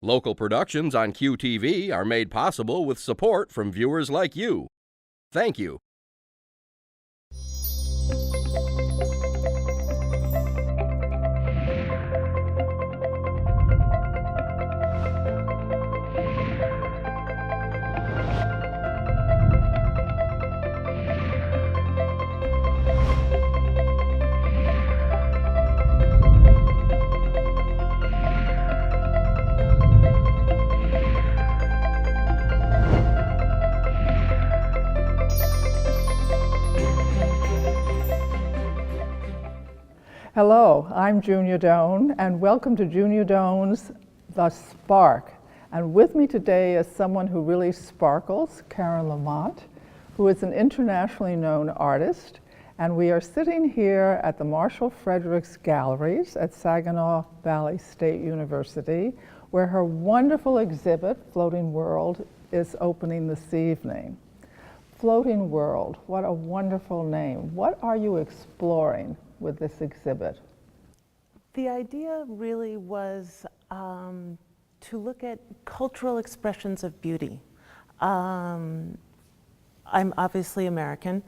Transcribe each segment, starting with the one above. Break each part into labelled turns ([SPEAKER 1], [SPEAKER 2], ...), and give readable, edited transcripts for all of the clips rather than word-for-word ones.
[SPEAKER 1] Local productions on QTV are made possible with support from viewers like you. Thank you.
[SPEAKER 2] Hello, I'm Junia Doan, and welcome to Junia Doan's The Spark. And with me today is someone who really sparkles, Karen LaMonte, who is an internationally known artist. And we are sitting here at the Marshall Fredericks Galleries at Saginaw Valley State University, where her wonderful exhibit, Floating World, is opening this evening. Floating World, what a wonderful name. What are you exploring with this exhibit?
[SPEAKER 3] The idea really was to look at cultural expressions of beauty. I'm obviously American,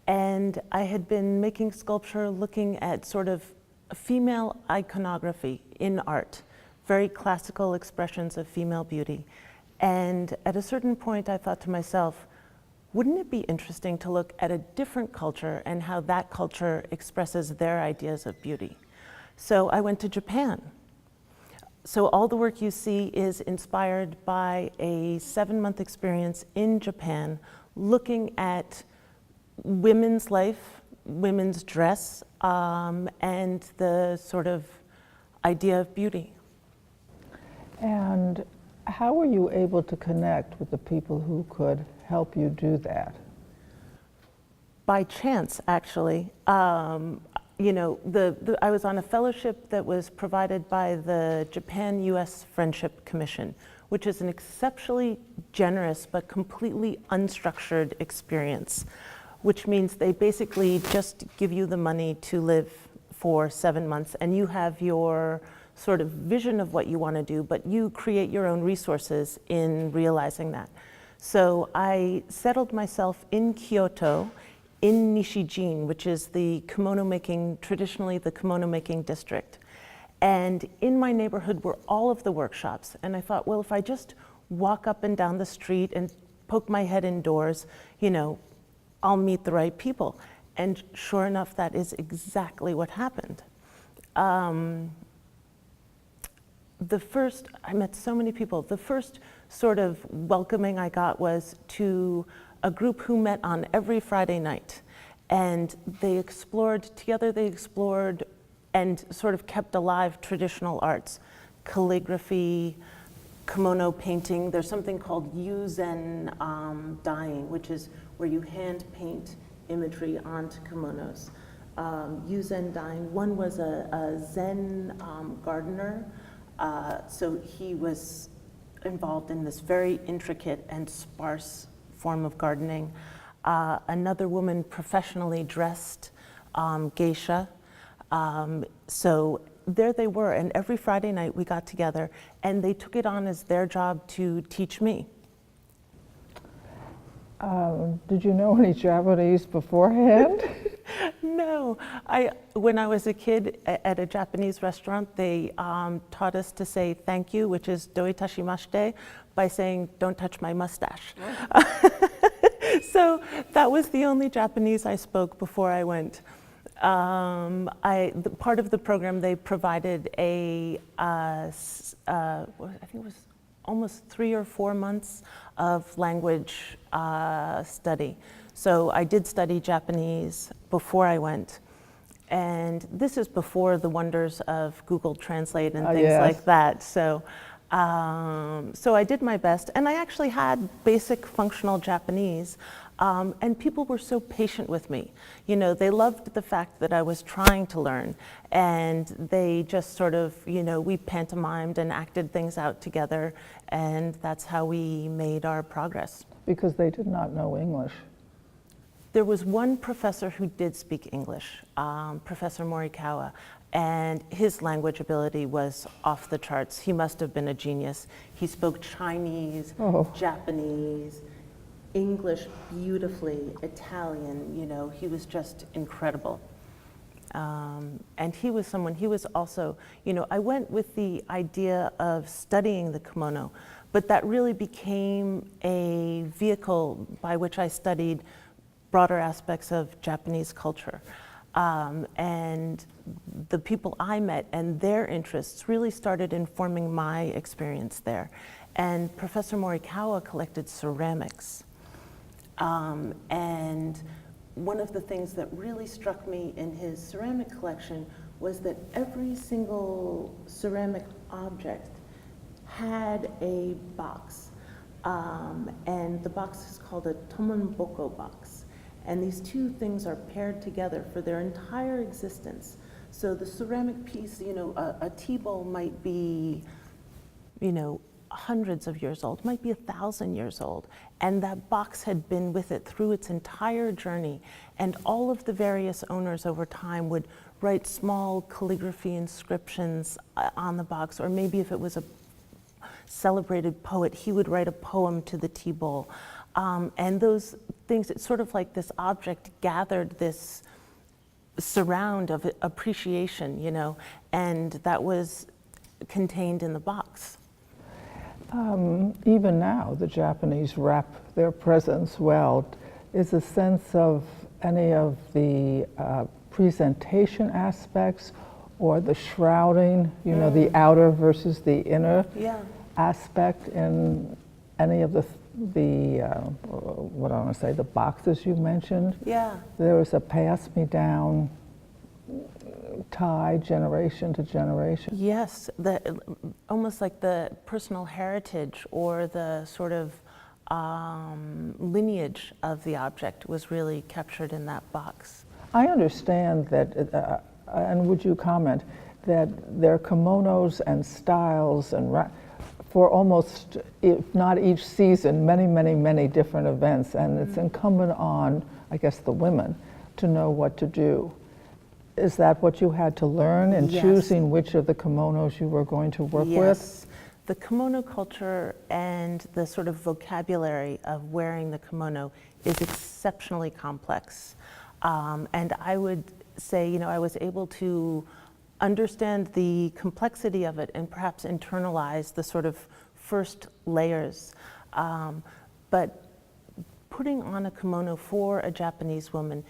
[SPEAKER 3] and I had been making sculpture looking at sort of female iconography in art, very classical expressions of female beauty. And at a certain point I thought to myself, wouldn't it be interesting to look at a different culture and how that culture expresses their ideas of beauty? So I went to Japan. So all the work you see is inspired by a 7-month experience in Japan, looking at women's life, women's dress, and the sort of idea of beauty.
[SPEAKER 2] And how were you able to connect with the people who could help you do that?
[SPEAKER 3] By chance, actually. You know, I was on a fellowship that was provided by the Japan-US Friendship Commission, which is an exceptionally generous but completely unstructured experience, which means they basically just give you the money to live for 7 months, and you have your sort of vision of what you want to do, but you create your own resources in realizing that. So I settled myself in Kyoto, in Nishijin, which is the kimono making, traditionally the kimono making district. And in my neighborhood were all of the workshops. And I thought, well, if I just walk up and down the street and poke my head indoors, you know, I'll meet the right people. And sure enough, that is exactly what happened. I met so many people. The first sort of welcoming I got was to a group who met on every Friday night. And they explored and sort of kept alive traditional arts, calligraphy, kimono painting. There's something called yuzen dyeing, which is where you hand paint imagery onto kimonos. Yuzen dyeing. One was a Zen gardener. So he was involved in this very intricate and sparse form of gardening. Another woman professionally dressed geisha. So there they were, and every Friday night we got together, and they took it on as their job to teach me.
[SPEAKER 2] Did you know any Japanese beforehand?
[SPEAKER 3] No, when I was a kid at a Japanese restaurant, they taught us to say thank you, which is doitashimashite, by saying don't touch my mustache. So that was the only Japanese I spoke before I went. Part of the program, they provided I think it was almost 3 or 4 months of language study. So I did study Japanese before I went. And this is before the wonders of Google Translate and things
[SPEAKER 2] yes.
[SPEAKER 3] like that. So I did my best. And I actually had basic functional Japanese. And people were so patient with me. You know, they loved the fact that I was trying to learn. And they just sort of, you know, we pantomimed and acted things out together. And that's how we made our progress.
[SPEAKER 2] Because they did not know English.
[SPEAKER 3] There was one professor who did speak English, Professor Morikawa, And his language ability was off the charts. He must have been a genius. He spoke Chinese, Japanese, English beautifully, Italian, you know, he was just incredible. And he was also, you know, I went with the idea of studying the kimono, but that really became a vehicle by which I studied broader aspects of Japanese culture. And the people I met and their interests really started informing my experience there. And Professor Morikawa collected ceramics. And one of the things that really struck me in his ceramic collection was that every single ceramic object had a box. And the box is called a tomonboko box. And these two things are paired together for their entire existence. So the ceramic piece, you know, a tea bowl might be, you know, hundreds of years old, might be 1,000 years old. And that box had been with it through its entire journey. And all of the various owners over time would write small calligraphy inscriptions on the box, or maybe if it was a celebrated poet, he would write a poem to the tea bowl. And those things, it's sort of like this object gathered this surround of appreciation, you know, and that was contained in the box.
[SPEAKER 2] Even now, the Japanese wrap their presents well. Is a sense of any of the presentation aspects or the shrouding, you know, the outer versus the inner aspect in any of the what I want to say, the boxes you mentioned?
[SPEAKER 3] Yeah.
[SPEAKER 2] There was a pass-me-down tie generation to generation.
[SPEAKER 3] Yes, almost like the personal heritage or the sort of lineage of the object was really captured in that box.
[SPEAKER 2] I understand that, and would you comment, that there are kimonos and styles and for almost, if not each season, many, many, many different events, and it's incumbent on, I guess, the women to know what to do. Is that what you had to learn in choosing which of the kimonos you were going to work with?
[SPEAKER 3] Yes. The kimono culture and the sort of vocabulary of wearing the kimono is exceptionally complex. And I would say, you know, I was able to understand the complexity of it and perhaps internalize the sort of first layers. But putting on a kimono for a Japanese woman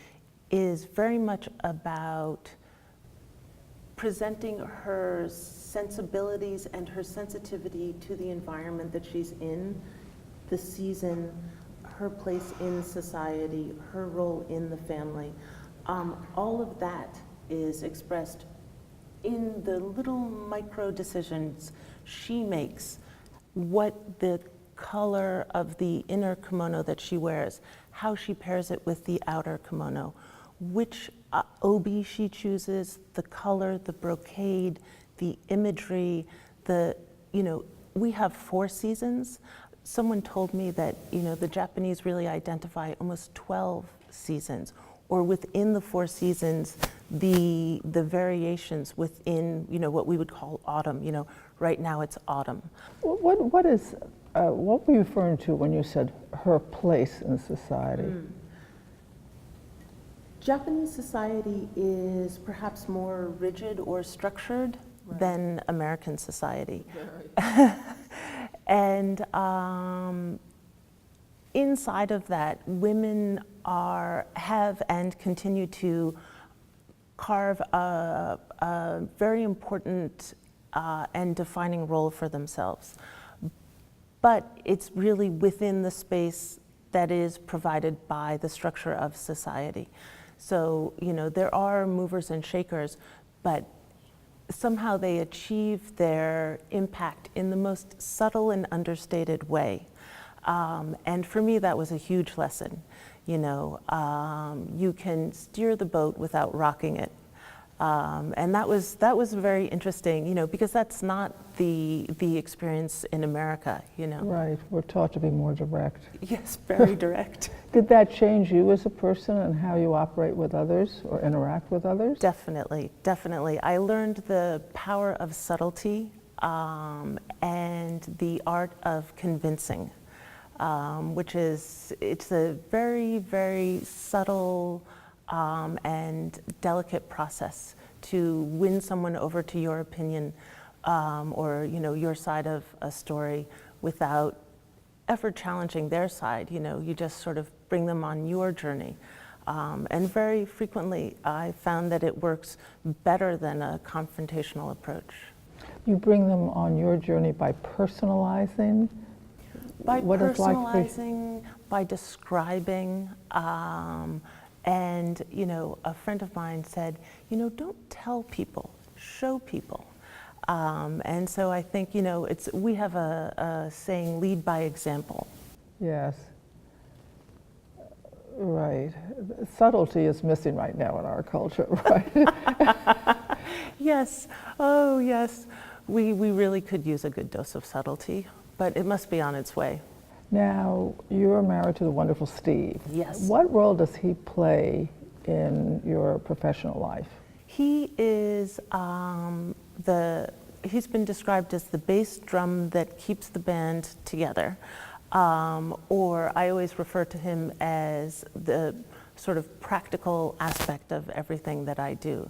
[SPEAKER 3] is very much about presenting her sensibilities and her sensitivity to the environment that she's in, the season, her place in society, her role in the family. All of that is expressed in the little micro decisions she makes, what the color of the inner kimono that she wears, how she pairs it with the outer kimono, which obi she chooses, the color, the brocade, the imagery, you know, we have 4 seasons. Someone told me that, you know, the Japanese really identify almost 12 seasons, or within the 4 seasons, the variations within, you know, what we would call autumn. You know, right now it's autumn.
[SPEAKER 2] What were you referring to when you said her place in society?
[SPEAKER 3] Japanese society is perhaps more rigid or structured than American society. And inside of that, women have and continue to carve a very important and defining role for themselves. But it's really within the space that is provided by the structure of society. So, you know, there are movers and shakers, but somehow they achieve their impact in the most subtle and understated way. And for me, that was a huge lesson. You know, you can steer the boat without rocking it. And that was very interesting, because that's not the experience in America,
[SPEAKER 2] Right, we're taught to be more direct.
[SPEAKER 3] Yes, very direct.
[SPEAKER 2] Did that change you as a person and how you operate with others or interact with others?
[SPEAKER 3] Definitely, definitely. I learned the power of subtlety and the art of convincing, it's a very, very subtle and delicate process to win someone over to your opinion or your side of a story without ever challenging their side. You just sort of bring them on your journey. And very frequently I found that it works better than a confrontational approach.
[SPEAKER 2] You bring them on your journey by personalizing?
[SPEAKER 3] By
[SPEAKER 2] what
[SPEAKER 3] personalizing, by describing, and a friend of mine said, don't tell people, show people. And so I think, we have a saying, lead by example.
[SPEAKER 2] Yes. Right. Subtlety is missing right now in our culture, right?
[SPEAKER 3] Yes. Oh, yes. We really could use a good dose of subtlety, but it must be on its way.
[SPEAKER 2] Now, you're married to the wonderful Steve.
[SPEAKER 3] Yes.
[SPEAKER 2] What role does he play in your professional life?
[SPEAKER 3] He is he's been described as the bass drum that keeps the band together. Or I always refer to him as the sort of practical aspect of everything that I do.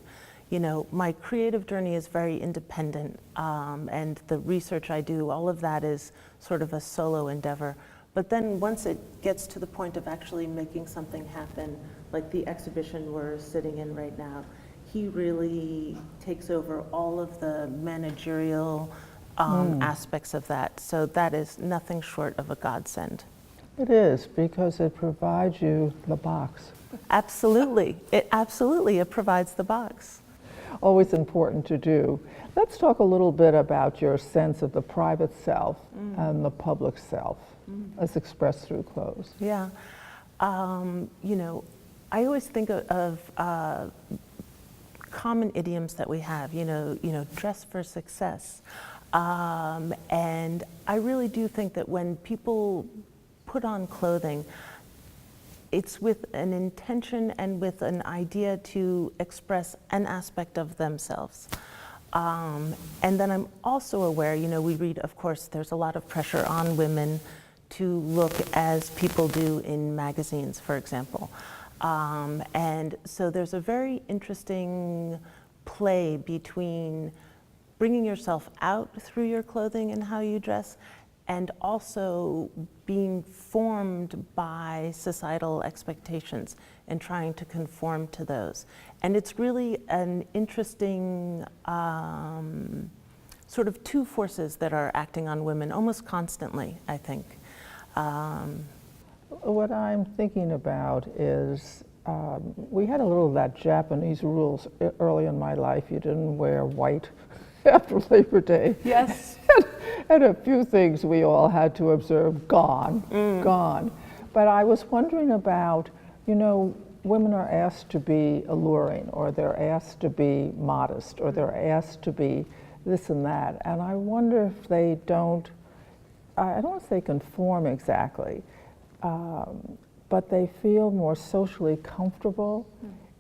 [SPEAKER 3] My creative journey is very independent, and the research I do, all of that is sort of a solo endeavor. But then once it gets to the point of actually making something happen, like the exhibition we're sitting in right now, he really takes over all of the managerial aspects of that. So that is nothing short of a godsend.
[SPEAKER 2] It is, because it provides you the box.
[SPEAKER 3] Absolutely. It provides the box.
[SPEAKER 2] Always important to do. Let's talk a little bit about your sense of the private self and the public self as expressed through clothes.
[SPEAKER 3] Yeah. I always think of common idioms that we have, dress for success. And I really do think that when people put on clothing, it's with an intention and with an idea to express an aspect of themselves. And then I'm also aware, we read, of course, there's a lot of pressure on women to look as people do in magazines, for example. And so there's a very interesting play between bringing yourself out through your clothing and how you dress, and also being formed by societal expectations and trying to conform to those. And it's really an interesting sort of two forces that are acting on women almost constantly, I think.
[SPEAKER 2] What I'm thinking about is we had a little of that Japanese rules early in my life. You didn't wear white after Labor Day.
[SPEAKER 3] Yes.
[SPEAKER 2] And a few things we all had to observe, gone. But I was wondering about, women are asked to be alluring, or they're asked to be modest, or they're asked to be this and that. And I wonder if they don't, I don't want to say conform exactly, but they feel more socially comfortable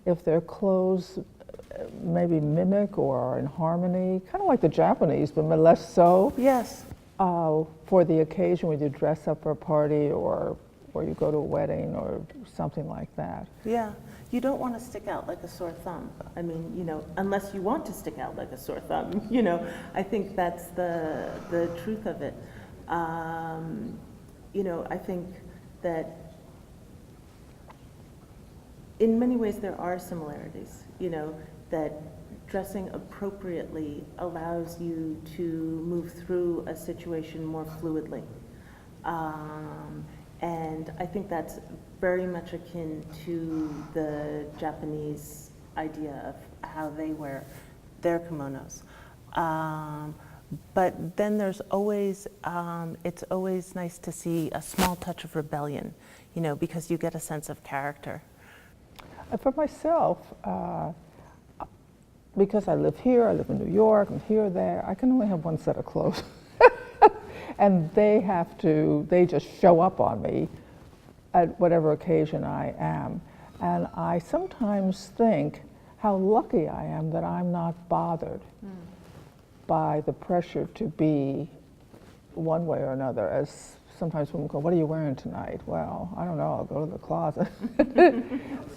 [SPEAKER 2] if their clothes maybe mimic or are in harmony, kind of like the Japanese, but less so.
[SPEAKER 3] Yes.
[SPEAKER 2] For the occasion when you dress up for a party or you go to a wedding or something like that.
[SPEAKER 3] Yeah. You don't want to stick out like a sore thumb. I mean, unless you want to stick out like a sore thumb, I think that's the truth of it. I think that in many ways there are similarities, that dressing appropriately allows you to move through a situation more fluidly. And I think that's very much akin to the Japanese idea of how they wear their kimonos. But then there's always, it's always nice to see a small touch of rebellion, because you get a sense of character.
[SPEAKER 2] For myself, because I live here, I live in New York, I'm here, there, I can only have one set of clothes. And they just show up on me at whatever occasion I am. And I sometimes think how lucky I am that I'm not bothered by the pressure to be one way or another. As sometimes women go, what are you wearing tonight? Well, I don't know, I'll go to the closet.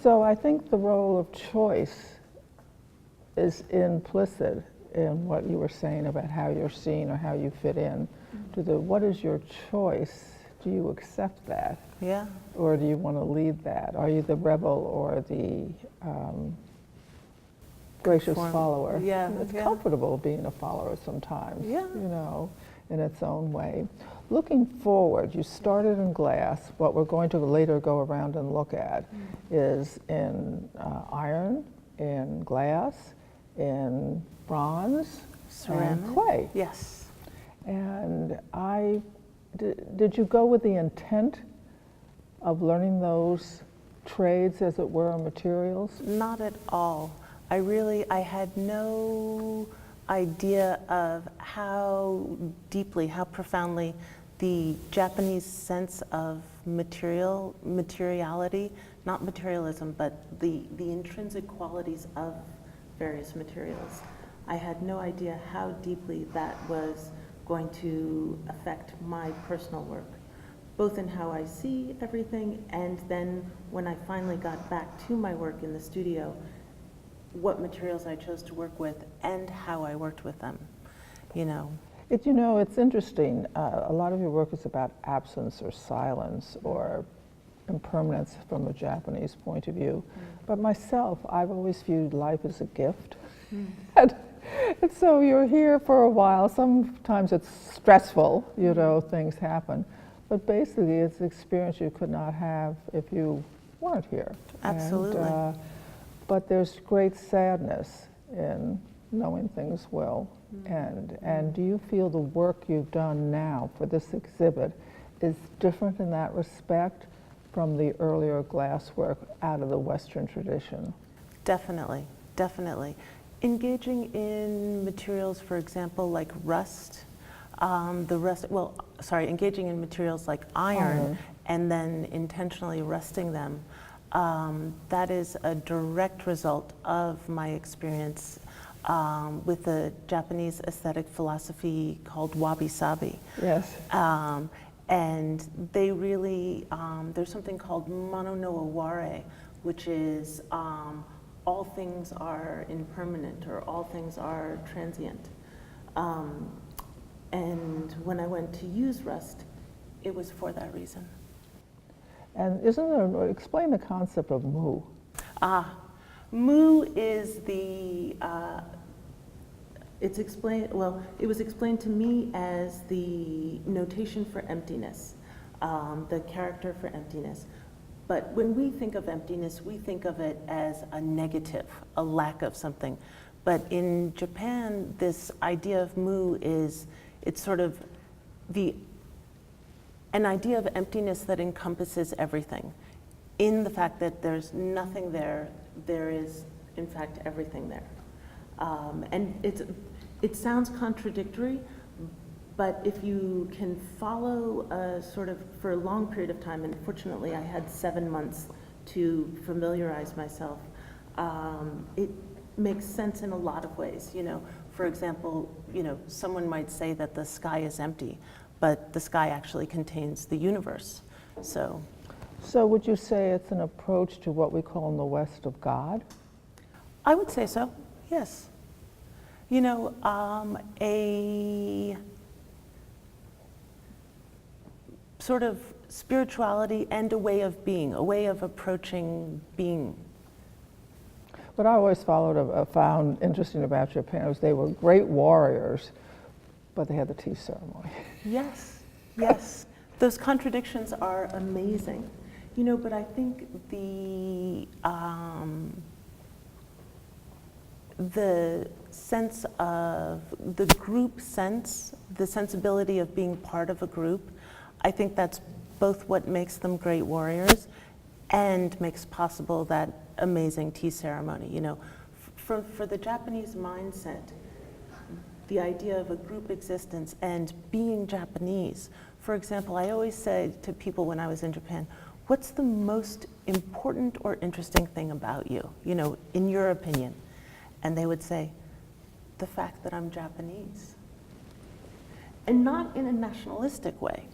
[SPEAKER 2] So I think the role of choice is implicit in what you were saying about how you're seen or how you fit in to the what is your choice? Do you accept that?
[SPEAKER 3] Yeah.
[SPEAKER 2] Or do you want to lead that? Are you the rebel or the gracious follower?
[SPEAKER 3] Yeah.
[SPEAKER 2] It's
[SPEAKER 3] yeah.
[SPEAKER 2] comfortable being a follower sometimes,
[SPEAKER 3] Yeah.
[SPEAKER 2] you know, in its own way. Looking forward, you started in glass. What we're going to later go around and look at is in iron, in glass, in bronze,
[SPEAKER 3] Ceramic.
[SPEAKER 2] and clay.
[SPEAKER 3] Yes.
[SPEAKER 2] And did you go with the intent of learning those trades, as it were, materials?
[SPEAKER 3] Not at all. I had no idea of how deeply, how profoundly the Japanese sense of materiality, not materialism, but the intrinsic qualities of various materials. I had no idea how deeply that was going to affect my personal work, both in how I see everything, and then when I finally got back to my work in the studio, what materials I chose to work with and how I worked with them, you know.
[SPEAKER 2] It's interesting. A lot of your work is about absence or silence or impermanence from a Japanese point of view. But myself, I've always viewed life as a gift. And so you're here for a while. Sometimes it's stressful, you know, things happen. But basically, it's an experience you could not have if you weren't here.
[SPEAKER 3] Absolutely.
[SPEAKER 2] But there's great sadness in knowing things will end. And do you feel the work you've done now for this exhibit is different in that respect from the earlier glass work out of the Western tradition?
[SPEAKER 3] Definitely, definitely. Engaging in materials, for example, like rust, engaging in materials like iron and then intentionally rusting them, that is a direct result of my experience with the Japanese aesthetic philosophy called wabi-sabi.
[SPEAKER 2] Yes.
[SPEAKER 3] And they really, there's something called mono no aware, which is all things are impermanent or all things are transient. And when I went to use rust, it was for that reason.
[SPEAKER 2] And explain the concept of mu.
[SPEAKER 3] Mu is it was explained to me as the notation for emptiness, the character for emptiness. But when we think of emptiness, we think of it as a negative, a lack of something. But in Japan, this idea of mu it's sort of an idea of emptiness that encompasses everything. In the fact that there's nothing there, there is, in fact, everything there. And it sounds contradictory, but if you can follow for a long period of time, and fortunately I had 7 months to familiarize myself, it makes sense in a lot of ways. You know, for example, someone might say that the sky is empty, but the sky actually contains the universe. So
[SPEAKER 2] would you say it's an approach to what we call in the West of God?
[SPEAKER 3] I would say so, yes. A sort of spirituality and a way of being, a way of approaching being.
[SPEAKER 2] What I always found interesting about Japan was they were great warriors, but they had the tea ceremony.
[SPEAKER 3] Yes, yes. Those contradictions are amazing. But I think the sense of the group sense, the sensibility of being part of a group, I think that's both what makes them great warriors and makes possible that amazing tea ceremony. for the Japanese mindset, the idea of a group existence and being Japanese. For example, I always say to people when I was in Japan, what's the most important or interesting thing about you, in your opinion? And they would say, the fact that I'm Japanese. And not in a nationalistic way.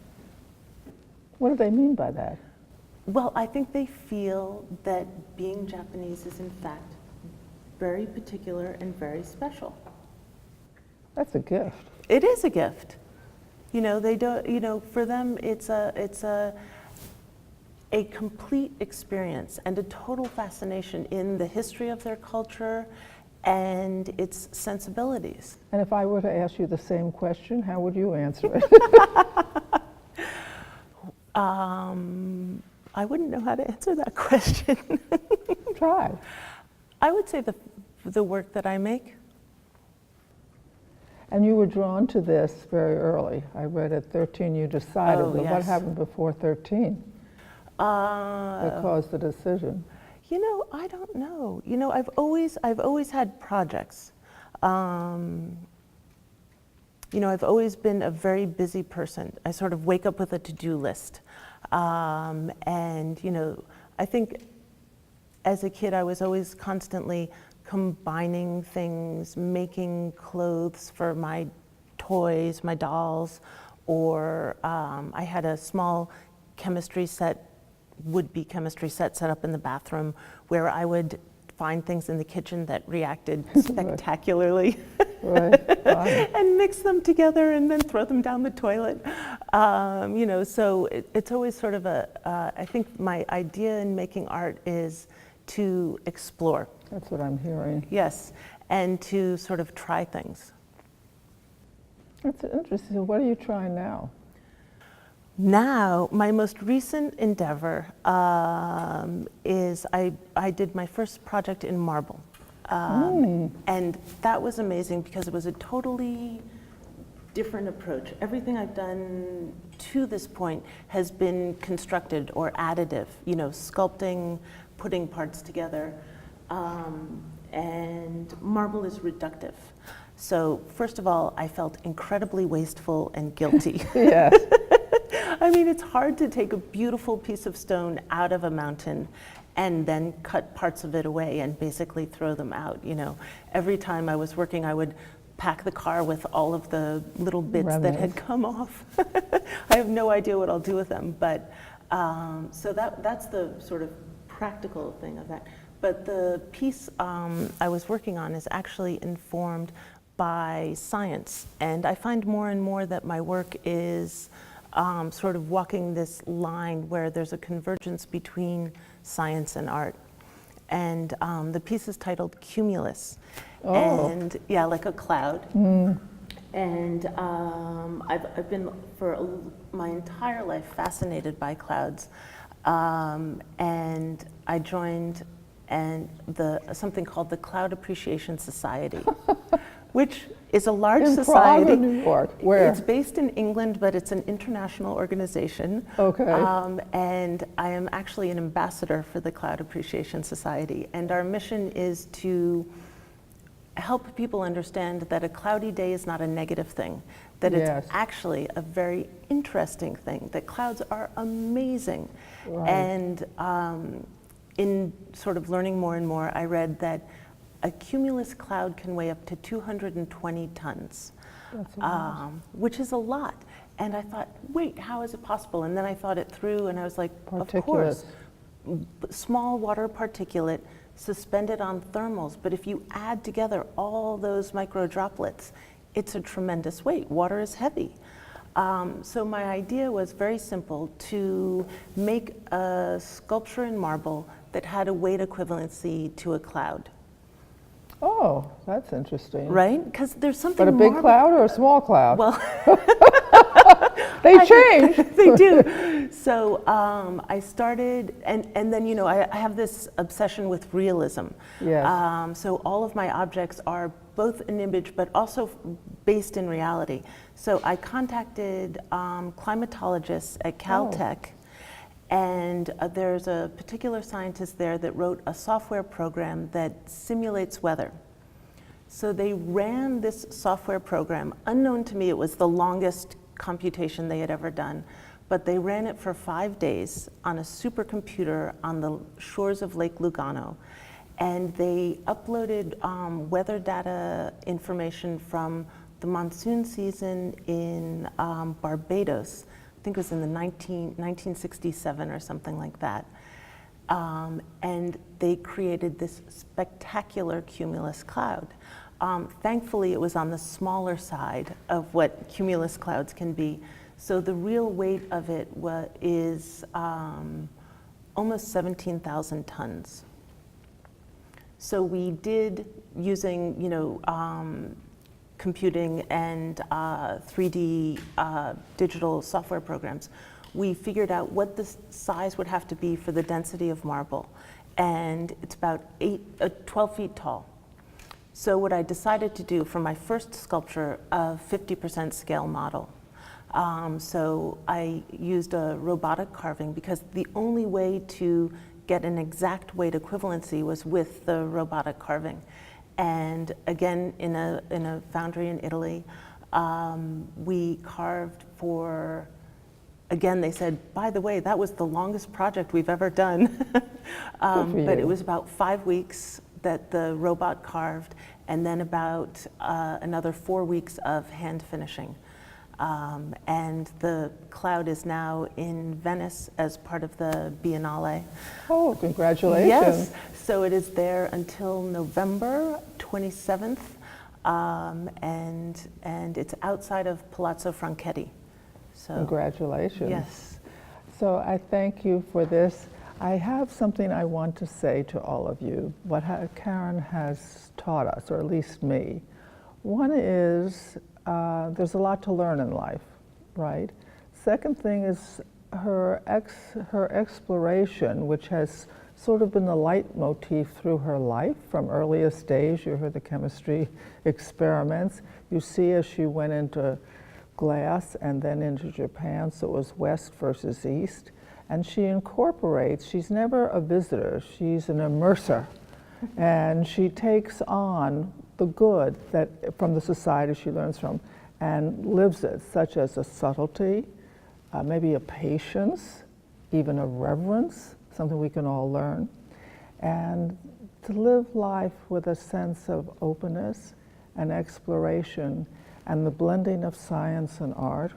[SPEAKER 2] What do they mean by that?
[SPEAKER 3] Well, I think they feel that being Japanese is in fact very particular and very special.
[SPEAKER 2] That's a gift.
[SPEAKER 3] It is a gift. They don't, for them it's a complete experience and a total fascination in the history of their culture and its sensibilities.
[SPEAKER 2] And if I were to ask you the same question, how would you answer it?
[SPEAKER 3] I wouldn't know how to answer that question.
[SPEAKER 2] Try.
[SPEAKER 3] I would say the work that I make.
[SPEAKER 2] And you were drawn to this very early. I read at 13 you decided,
[SPEAKER 3] Oh,
[SPEAKER 2] but what
[SPEAKER 3] yes.
[SPEAKER 2] happened before 13 that caused the decision?
[SPEAKER 3] I don't know. I've always had projects. I've always been a very busy person. I sort of wake up with a to-do list. And, I think as a kid, I was always constantly combining things, making clothes for my toys, my dolls, or I had a small would-be chemistry set set up in the bathroom where I would find things in the kitchen that reacted spectacularly.
[SPEAKER 2] Right.
[SPEAKER 3] And mix them together and then throw them down the toilet. So it's always sort of I think my idea in making art is to explore.
[SPEAKER 2] That's what I'm hearing.
[SPEAKER 3] Yes, and to sort of try things.
[SPEAKER 2] That's interesting. So what are you trying now?
[SPEAKER 3] Now, my most recent endeavor is I did my first project in marble. And that was amazing because it was a totally different approach. Everything I've done to this point has been constructed or additive, sculpting, putting parts together. And marble is reductive. So first of all, I felt incredibly wasteful and guilty.
[SPEAKER 2] Yes.
[SPEAKER 3] I mean, it's hard to take a beautiful piece of stone out of a mountain and then cut parts of it away and basically throw them out. Every time I was working, I would pack the car with all of the little bits that had come off. I have no idea what I'll do with them, but so that's the sort of practical thing of that. But the piece I was working on is actually informed by science, and I find more and more that my work is sort of walking this line where there's a convergence between science and art. And the piece is titled Cumulus.
[SPEAKER 2] Oh.
[SPEAKER 3] And yeah, like a cloud. And I've been for my entire life fascinated by clouds. And I joined something called the Cloud Appreciation Society, which is a large society.
[SPEAKER 2] In New York. Where?
[SPEAKER 3] It's based in England, but it's an international organization.
[SPEAKER 2] Okay.
[SPEAKER 3] And I am actually an ambassador for the Cloud Appreciation Society. And our mission is to help people understand that a cloudy day is not a negative thing, that
[SPEAKER 2] Yes.
[SPEAKER 3] it's actually a very interesting thing, that clouds are amazing.
[SPEAKER 2] Right.
[SPEAKER 3] And in sort of learning more and more, I read that a cumulus cloud can weigh up to 220 tons, which is a lot. And I thought, wait, how is it possible? And then I thought it through and I was like, of course, small water particulate suspended on thermals, but if you add together all those micro droplets, it's a tremendous weight. Water is heavy. So my idea was very simple, to make a sculpture in marble that had a weight equivalency to a cloud.
[SPEAKER 2] Oh, that's interesting.
[SPEAKER 3] Right? Because there's something
[SPEAKER 2] But a big cloud or a small cloud?
[SPEAKER 3] Well,
[SPEAKER 2] they change.
[SPEAKER 3] They do. So I started, and then, I have this obsession with realism.
[SPEAKER 2] Yes.
[SPEAKER 3] So all of my objects are both an image, but also based in reality. So I contacted climatologists at Caltech, and there's a particular scientist there that wrote a software program that simulates weather. So they ran this software program. Unknown to me, it was the longest computation they had ever done. But they ran it for 5 days on a supercomputer on the shores of Lake Lugano. And they uploaded weather data information from the monsoon season in Barbados. I think it was in the 1967 or something like that. And they created this spectacular cumulus cloud. Thankfully, it was on the smaller side of what cumulus clouds can be. So the real weight of it is almost 17,000 tons. So we did, using computing and 3D digital software programs, we figured out what the size would have to be for the density of marble. And it's about 12 feet tall. So what I decided to do for my first sculpture, a 50% scale model. So I used a robotic carving because the only way to get an exact weight equivalency was with the robotic carving. And again, in a foundry in Italy, we carved for, again, they said, by the way, that was the longest project we've ever done. But it was about 5 weeks that the robot carved, and then about another 4 weeks of hand finishing. And the cloud is now in Venice as part of the Biennale.
[SPEAKER 2] Oh, congratulations.
[SPEAKER 3] Yes, so it is there until November 27th, and it's outside of Palazzo Franchetti. So,
[SPEAKER 2] congratulations.
[SPEAKER 3] yes.
[SPEAKER 2] So I thank you for this. I have something I want to say to all of you, what Karen has taught us, or at least me. One is there's a lot to learn in life, right? Second thing is her exploration, which has sort of been the leitmotif through her life from earliest days. You heard the chemistry experiments. You see as she went into glass and then into Japan, so it was West versus East. And she incorporates, she's never a visitor, she's an immerser. And she takes on the good that from the society she learns from and lives it, such as a subtlety, maybe a patience, even a reverence, something we can all learn, and to live life with a sense of openness and exploration and the blending of science and art.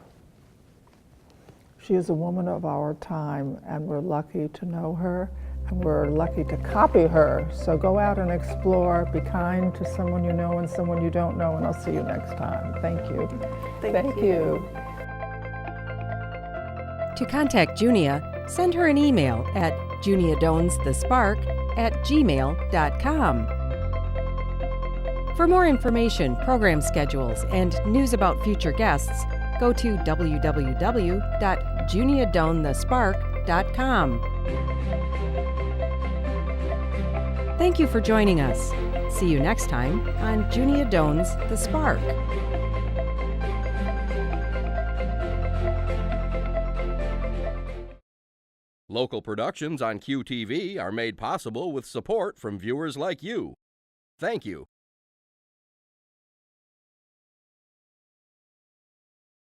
[SPEAKER 2] She is a woman of our time, and we're lucky to know her, and we're lucky to copy her. So go out and explore, be kind to someone you know and someone you don't know, and I'll see you next time. Thank you.
[SPEAKER 3] Thank you.
[SPEAKER 4] To contact Junia, send her an email at juniadownsthespark@gmail.com. For more information, program schedules, and news about future guests, go to www.juniadownthespark.com. Thank you for joining us. See you next time on Junia Doan's The Spark.
[SPEAKER 1] Local productions on QTV are made possible with support from viewers like you. Thank you.